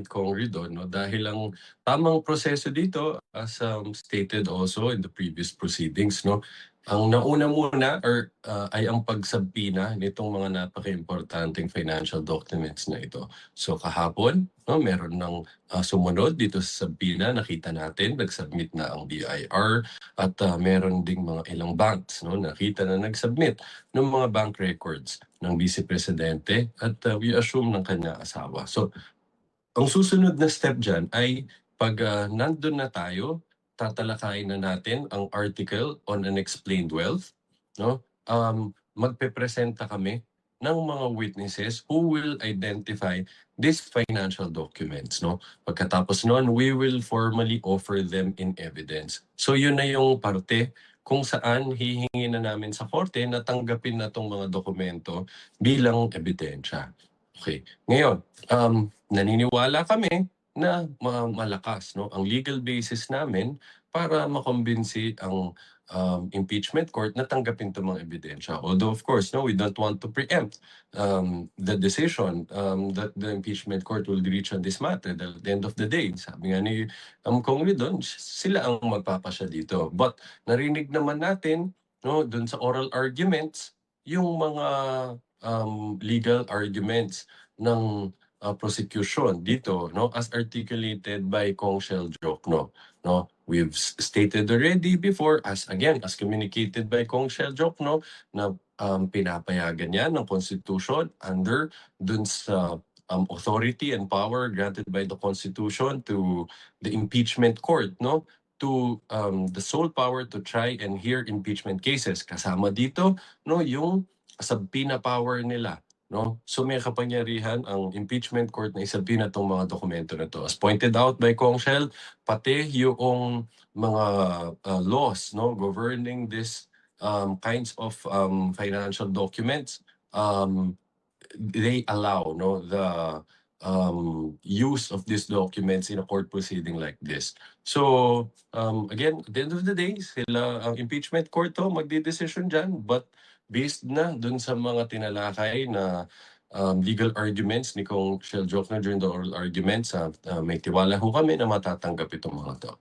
Kong Ridon, no, dahil ang tamang proseso dito as stated also in the previous proceedings, no, ang nauna muna ay ang pagsabina nitong mga napaka-importanteng financial documents na ito. So kahapon, no, meron ng sumunod dito sa sabina, nakita natin nag-submit na ang BIR at meron ding mga ilang banks, no, nakita na nag-submit ng mga bank records ng Vice Presidente at we assume ng kanya asawa. So ang susunod na step dyan ay pag nandun na tayo, tatalakayin na natin ang article on unexplained wealth, no? Magpepresenta kami ng mga witnesses who will identify these financial documents, no? Pagkatapos noon, we will formally offer them in evidence. So yun na yung parte kung saan hihingi na namin sa korte na tanggapin na tong mga dokumento bilang ebidensya. Okay. Ngayon, naniniwala kami na malakas, no, ang legal basis namin para makumbinsi ang impeachment court na tanggapin itong mga ebidensya. Although of course, no, we don't want to preempt the decision that the impeachment court will reach on this matter. At the end of the day, sabi nga ni Kong Ridon, sila ang magpapasya dito. But narinig naman natin, no, dun sa oral arguments, yung mga legal arguments ng prosecution dito, no, as articulated by Kong Shell Jokno, no. We've stated already before, as communicated by Kong Shell Jokno, na pinapayagan yan ng Constitution under dun sa authority and power granted by the Constitution to the impeachment court, no, to the sole power to try and hear impeachment cases. Kasama dito, no, yung subpoena power nila, no? So may kapangyarihan ang impeachment court na isabina itong mga dokumento na to. As pointed out by Kong Shell, pati yung mga laws, no, governing this kinds of financial documents, they allow, no, the use of these documents in a court proceeding like this. So again, at the end of the day, sila ang impeachment court to magdidesisyon dyan, but based na dun sa mga tinalakay na legal arguments ni Kong Shell Jokno during the oral arguments, may tiwala ho kami na matatanggap itong mga to.